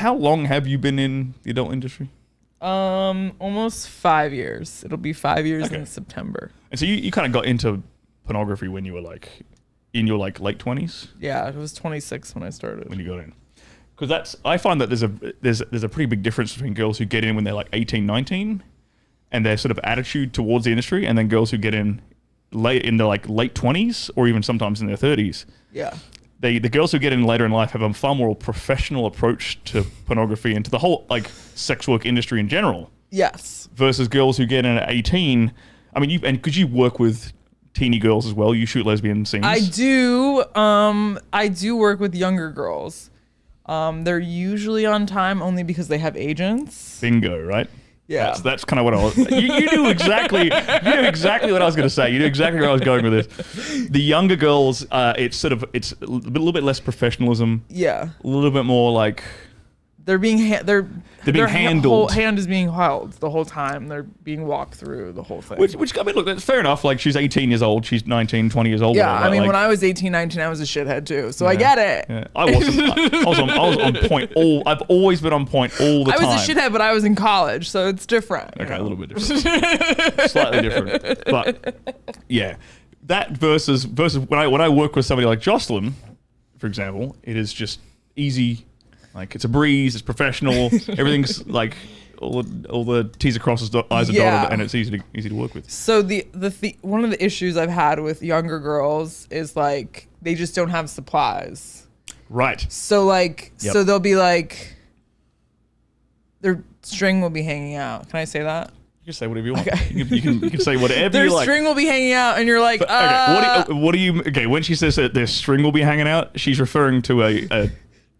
How long have you been in the adult industry? Almost 5 years. It'll be 5 years Okay. in September. And so you kind of got into pornography when you were like in your like late 20s Yeah, it was 26 when I started. when you got in. Because I find that there's a pretty big difference between girls who get in when they're like 18, 19 and their sort of attitude towards the industry, and then girls who get in late in their like late 20s or even sometimes in their 30s. Yeah. The girls who get in later in life have a far more professional approach to pornography and to the whole like sex work industry in general. Yes. Versus girls who get in at 18. I mean, because you work with teeny girls as well. You shoot lesbian scenes. I do. I do work with younger girls. They're usually on time only because they have agents. Bingo, right? Yeah. That's kind of what I was. You knew exactly what I was going to say. You knew exactly where I was going with this. The younger girls, it's a little bit less professionalism. Yeah. A little bit more like They're being their handled. whole hand is being held the whole time. They're being walked through the whole thing. Which I mean, look, that's fair enough. Like she's 18 years old, she's 19, 20 years old. Yeah, whatever. I mean, like, when I was 18, 19, I was a shithead too. So I get it. Yeah. I was on point. I've always been on point all the time. I was a shithead, but I was in college, so it's different. Okay, a little bit different. Slightly different. But yeah. That versus when I work with somebody like Joslyn, for example, it is just easy. Like it's a breeze, it's professional, everything's like all the T's are crossed, I's are dotted, and it's easy to work with. So the one of the issues I've had with younger girls is like they just don't have supplies. Right. So like so they'll be like their string will be hanging out. Can I say that? You can say whatever you want. Okay. You can say whatever Their you like. string will be hanging out, and you're like, But, okay, what do you? Okay, when she says that their string will be hanging out, she's referring to a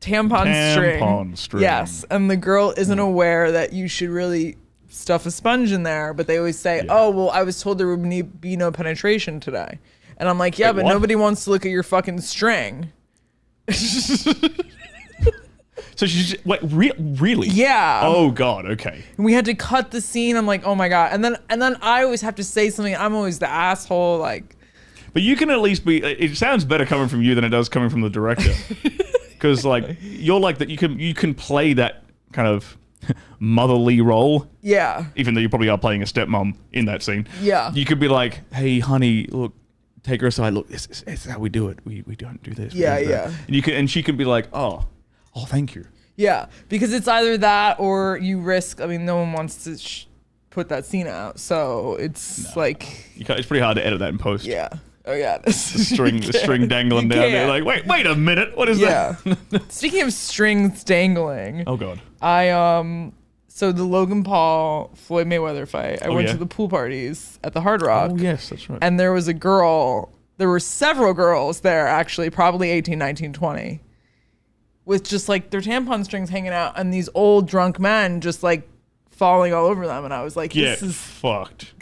tampon string. Yes, and the girl isn't aware that you should really stuff a sponge in there, but they always say, "Oh, well, I was told there would be no penetration today," and I'm like, "Yeah, Wait, but what? nobody wants to look at your fucking string." So she's really? Yeah. Oh God. Okay. And we had to cut the scene. I'm like, "Oh my god!" And then I always have to say something. I'm always the asshole, like. But you can at least be. It sounds better coming from you than it does coming from the director. Because like you're like that, you can play that kind of motherly role. Yeah. Even though you probably are playing a stepmom in that scene. Yeah. You could be like, "Hey, honey, look, take her aside. Look, this is how we do it. We don't do this. Yeah, we do that." yeah. And she can be like, "Oh, thank you." Yeah, because it's either that or you risk. I mean, no one wants to put that scene out, so it's like It's pretty hard to edit that in post. yeah. Oh yeah, The string dangling down there. Like, wait a minute, what is that? Speaking of strings dangling, Oh God. so the Logan Paul Floyd Mayweather fight, I went yeah? to the pool parties at the Hard Rock. Oh yes, that's right. And there was a girl, there were several girls there actually, probably 18, 19, 20, with just like their tampon strings hanging out and these old drunk men just like falling all over them. And I was like, this is fucked.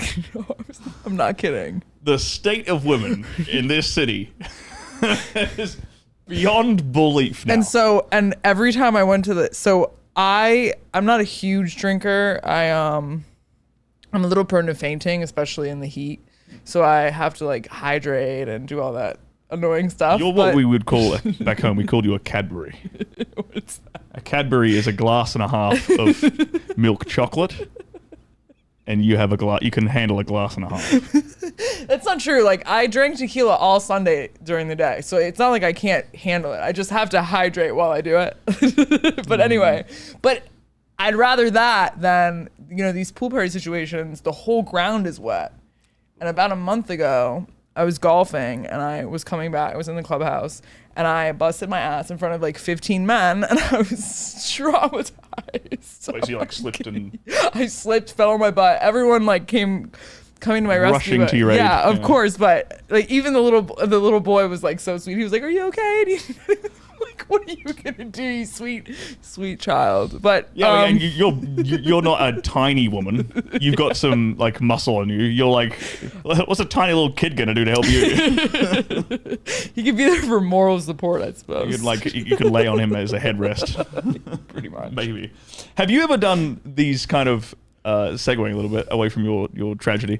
I'm not kidding. The state of women in this city is beyond belief now. And every time I went to I'm not a huge drinker. I'm a little prone to fainting, especially in the heat. So I have to like hydrate and do all that annoying stuff. You're what we would call back home. We called you a Cadbury. What's that? A Cadbury is a glass and a half of milk chocolate, and you have you can handle a glass and a half. That's not true. Like I drank tequila all Sunday during the day, so it's not like I can't handle it. I just have to hydrate while I do it. But anyway, I'd rather that than these pool party situations. The whole ground is wet. And about a month ago, I was golfing and I was coming back. I was in the clubhouse and I busted my ass in front of like 15 men and I was traumatized. So you like slipped and I slipped, fell on my butt. Everyone like coming to my rescue. Rushing to your aid. Yeah, of course. But like even the little boy was like so sweet. He was like, "Are you okay?" And he, like, "What are you gonna do, you sweet child?" But yeah, and you're not a tiny woman. You've got some like muscle on you. You're like, what's a tiny little kid gonna do to help you? He could be there for moral support, I suppose. You could lay on him as a headrest. Pretty much. Maybe. Have you ever done these kind of segueing a little bit away from your tragedy?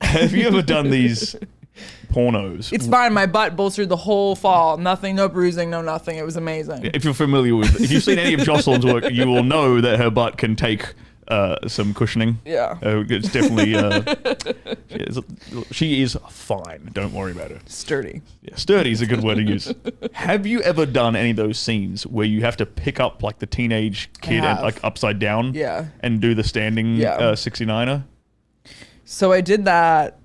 Have you ever done these pornos. It's fine. My butt bolstered the whole fall. Nothing, no bruising, no nothing. It was amazing. If you're familiar with, if you've seen any of Jocelyn's work, you will know that her butt can take some cushioning. Yeah. It's definitely. She is fine. Don't worry about her. Sturdy. Yeah, sturdy is a good word to use. Have you ever done any of those scenes where you have to pick up like the teenage kid and like upside down? Yeah. And do the standing 69er? So I did that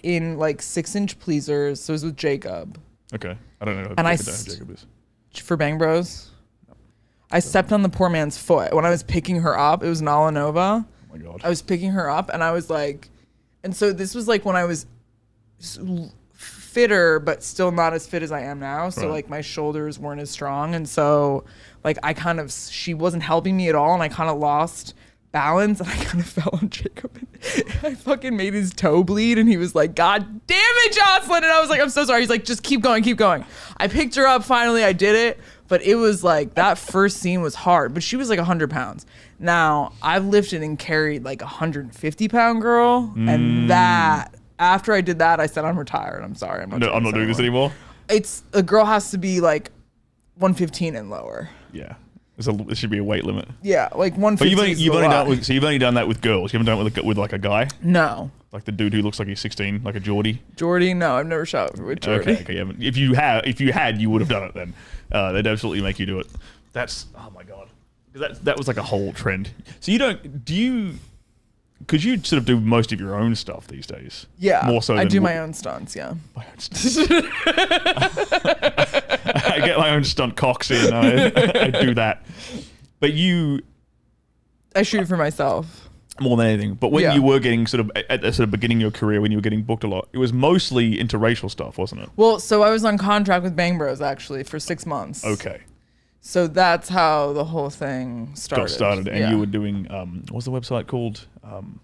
in like 6-inch pleasers. So it was with Jacob. Okay. I don't know who Jacob is. For Bang Bros. I stepped on the poor man's foot when I was picking her up. It was Nala Nova. Oh my God. I was picking her up and I was like, and so this was like when I was fitter, but still not as fit as I am now. So like my shoulders weren't as strong. And so like she wasn't helping me at all. And I kind of lost balance and I kind of fell on Jacob. I fucking made his toe bleed and he was like, God damn it, Joslyn. And I was like, I'm so sorry. He's like, just keep going, keep going. I picked her up. Finally, I did it. But it was like, that first scene was hard. But she was like 100 pounds. Now, I've lifted and carried like a 150-pound girl. And that, after I did that, I said, I'm retired. I'm sorry. I'm not doing this anymore. A girl has to be like 115 and lower. Yeah. There should be a weight limit. Yeah, like 150. But you've only done that with girls. You haven't done it with like a guy? No. Like the dude who looks like he's 16, like a Geordie? Geordie? No, I've never shot with Geordie. Okay. Yeah. If you had, you would have done it then. They'd absolutely make you do it. That's, oh my God. That was like a whole trend. So because you sort of do most of your own stuff these days. Yeah. More so I do my own stunts, yeah. My own stunts. I get my own stunt cocks in. I do that. But I shoot for myself. More than anything. But when you were getting sort of at the sort of beginning of your career, when you were getting booked a lot, it was mostly interracial stuff, wasn't it? Well, so I was on contract with Bang Bros actually for 6 months. Okay. So that's how the whole thing started. And you were doing, what's the website called?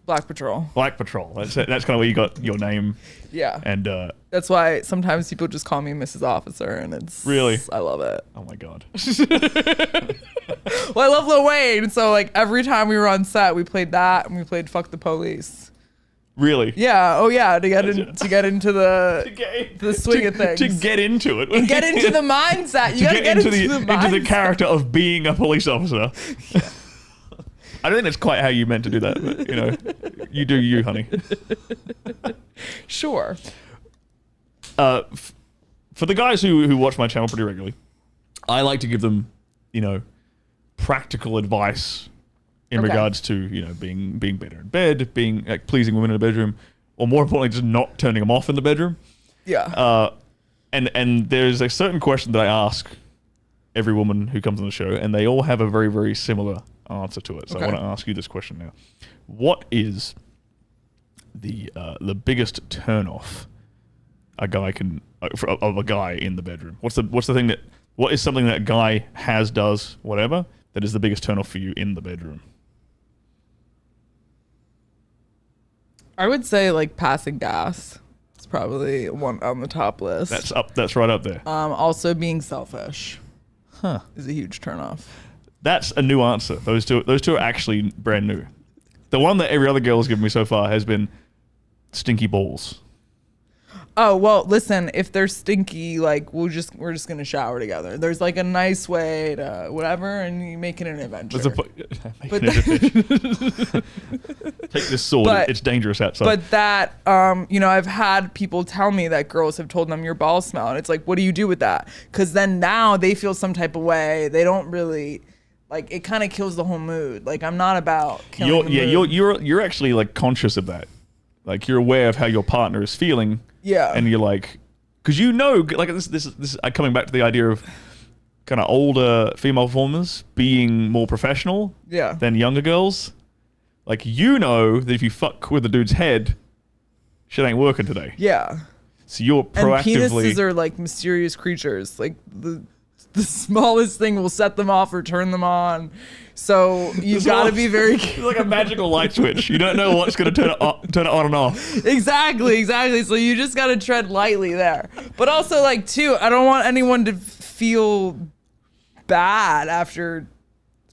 Black Patrol. Black Patrol. That's kind of where you got your name. Yeah. And that's why sometimes people just call me Mrs. Officer, and it's really, I love it. Oh my God. Well, I love Lil Wayne, so like every time we were on set, we played that and we played Fuck the Police. Really? Yeah. Oh yeah. To get into the swing of things. To get into it. And get into the mindset. You gotta get into the mindset. Into the character of being a police officer. Yeah. I don't think that's quite how you meant to do that, but you do you, honey. Sure. For the guys who watch my channel pretty regularly, I like to give them, practical advice in regards to, being better in bed, being like pleasing women in the bedroom, or more importantly, just not turning them off in the bedroom. Yeah. And there's a certain question that I ask every woman who comes on the show, and they all have a very, very similar answer to it. So I want to ask you this question now. What is the biggest turnoff a guy can of a guy in the bedroom? What is something that a guy does, whatever, that is the biggest turnoff for you in the bedroom? I would say like passing gas. It's probably one on the top list. That's right up there. Also being selfish. Is a huge turnoff. That's a new answer. Those two are actually brand new. The one that every other girl has given me so far has been stinky balls. Oh, well, listen, if they're stinky, like we're just going to shower together. There's like a nice way to whatever, and you make it an adventure. Take this sword. It's dangerous outside. But that, I've had people tell me that girls have told them your balls smell, and it's like, what do you do with that? Because then now they feel some type of way. They don't really, like, it kind of kills the whole mood. Like, I'm not about killing the mood. You're actually like conscious of that. Like, you're aware of how your partner is feeling. Yeah. And you're like, because like this coming back to the idea of kind of older female performers being more professional than younger girls. Like, that if you fuck with a dude's head, shit ain't working today. Yeah. So you're proactively... And penises are like mysterious creatures. Like the smallest thing will set them off or turn them on. So you've got to be very... It's like a magical light switch. You don't know what's going to turn it on and off. Exactly. So you just got to tread lightly there. But also, like, too, I don't want anyone to feel bad after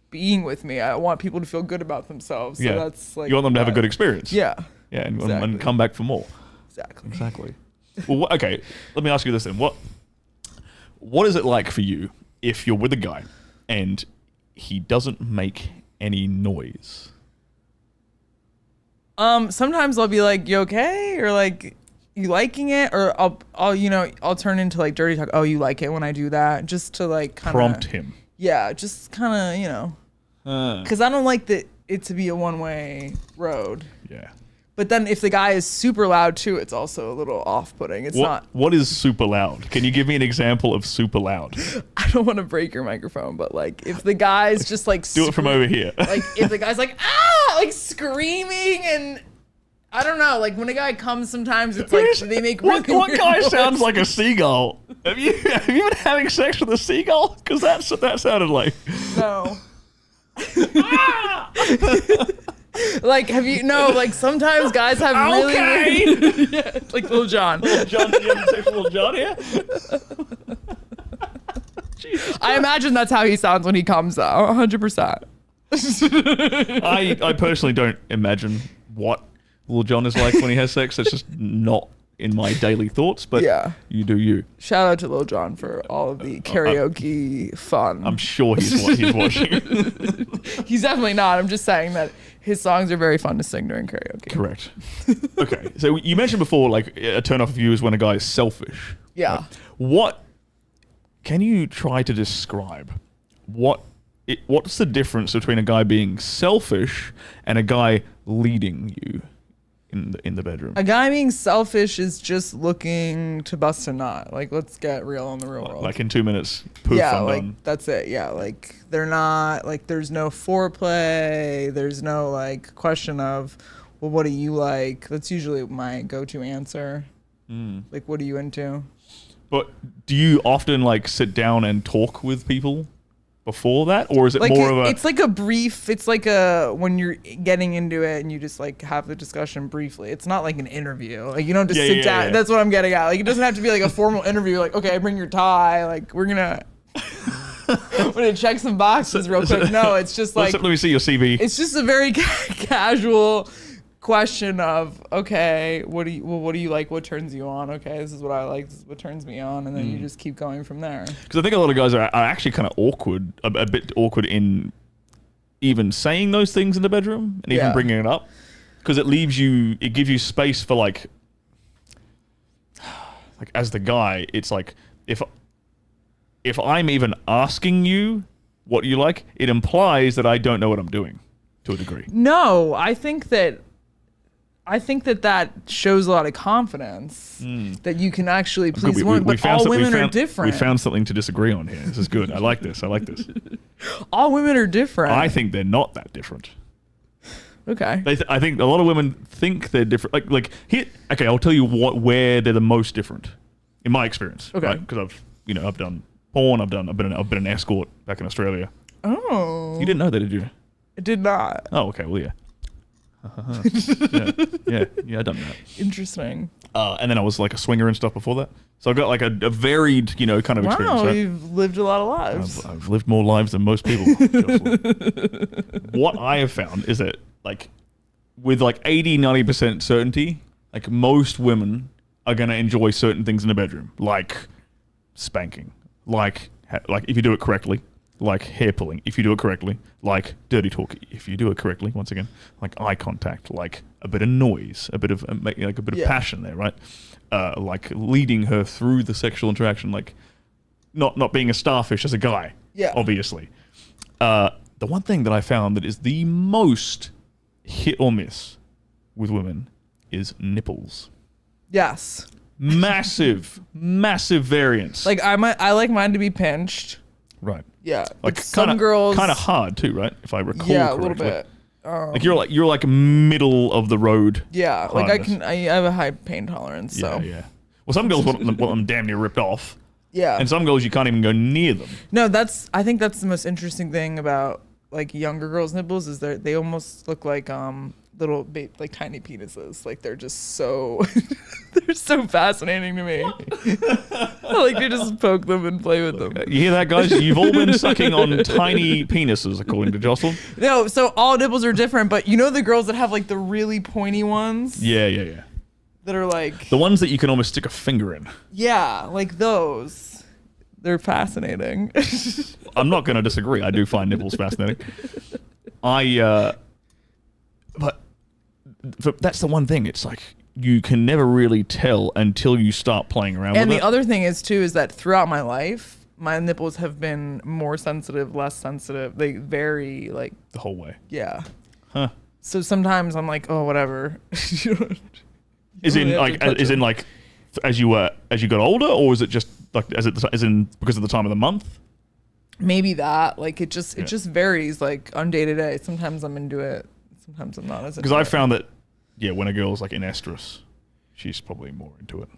being with me. I want people to feel good about themselves. So that's like... You want them to have a good experience. Yeah. Yeah, and come back for more. Exactly. Well, okay. Let me ask you this then. What is it like for you if you're with a guy and he doesn't make any noise? Sometimes I'll be like, "You okay?" or like, "You liking it?" or I'll turn into like dirty talk. "Oh, you like it when I do that?" just to like kind of Prompt him. Yeah, just kind of, because I don't like it to be a one-way road. Yeah. But then if the guy is super loud too, it's also a little off-putting. It's not. What is super loud? Can you give me an example of super loud? I don't want to break your microphone, but like if the guy's just like Do it from over here. Like if the guy's like like screaming and I don't know, like when a guy comes, sometimes it's like they make really what weird guy noise. sounds like a seagull? Have you been having sex with a seagull? Because that sounded like. No. Like, have you? No, like sometimes guys have really. Okay. Yeah, like Little John. Little John, you having sex with Little John here? Jesus. I imagine that's how he sounds when he comes out. 100%. I personally don't imagine what Little John is like when he has sex. It's just not in my daily thoughts. But Yeah. You do you. Shout out to Little John for all of the karaoke fun. I'm sure he's watching. He's definitely not. I'm just saying that his songs are very fun to sing during karaoke. Correct. Okay, so you mentioned before, like a turn off of you is when a guy is selfish. Yeah. Right? What can you try to describe? What's the difference between a guy being selfish and a guy leading you in the bedroom? A guy being selfish is just looking to bust a nut. Like, let's get real in the real world. Like in 2 minutes, poof, yeah, I'm like done. that's it. Yeah, like they're not like there's no foreplay. There's no like question of, well, what do you like? That's usually my go-to answer. Like, what are you into? But do you often like sit down and talk with people before that, or is it Like more of a? It's like a brief. It's like a when you're getting into it and you just like have the discussion briefly. It's not like an interview. Like you don't just sit down. Yeah. That's what I'm getting at. Like it doesn't have to be like a formal interview. Like okay, bring your tie. Like we're gonna check some boxes real quick. No, it's just like let me see your CV. it's just a very casual question of okay, what do you like? What turns you on? Okay, this is what I like. This is what turns me on, and then you just keep going from there. Because I think a lot of guys are actually kind of awkward, a bit awkward in even saying those things in the bedroom and even bringing it up, because it gives you space for like as the guy, it's like if I'm even asking you what you like, it implies that I don't know what I'm doing to a degree. No, I think that shows a lot of confidence that you can actually please women, but all women are different. We found something to disagree on here. This is good. I like this. All women are different. I think they're not that different. Okay. I think a lot of women think they're different. Like here, okay, I'll tell you where they're the most different, in my experience. Okay. Because I've done porn. I've been an escort back in Australia. Oh. You didn't know that, did you? I did not. Oh, okay. Well, yeah. yeah, I've done that. Interesting. And then I was like a swinger and stuff before that. So I got like a varied, kind of experience. Wow, Right? you've lived a lot of lives. I've lived more lives than most people. What I have found is that like with like 80-90% certainty, like most women are going to enjoy certain things in the bedroom, like spanking, like if you do it correctly, like hair pulling if you do it correctly, like dirty talk if you do it correctly, once again, like eye contact, like a bit of noise, a bit of passion there, right? Like leading her through the sexual interaction, like not being a starfish as a guy, obviously. The one thing that I found that is the most hit or miss with women is nipples. Yes. Massive variance. Like I like mine to be pinched. Right. Yeah. Like some girls kind of hard too, right? If I recall correctly. Yeah, a little bit. Like you're like middle of the road. Yeah, hardness. like I have a high pain tolerance, so. Yeah. Well, some girls want them damn near ripped off. Yeah. And some girls you can't even go near them. No, I think that's the most interesting thing about like younger girls' nipples is they almost look like little like tiny penises. Like they're just so they're so fascinating to me. I like to just poke them and play with them. You hear that, guys? You've all been sucking on tiny penises, according to Joslyn. No, so all nipples are different, but you know the girls that have like the really pointy ones? Yeah. that are like The ones that you can almost stick a finger in. yeah, like those. They're fascinating. I'm not going to disagree. I do find nipples fascinating. But that's the one thing. It's like you can never really tell until you start playing around with it. And the other thing is too is that throughout my life, my nipples have been more sensitive, less sensitive. They vary like the whole way. yeah. Huh. So sometimes I'm like, oh, whatever. As in like as you got older, or is it just like as in because of the time of the month? Maybe that like it just varies like on day to day. Sometimes I'm into it, sometimes I'm not. Because I found that when a girl's like in estrus, she's probably more into it.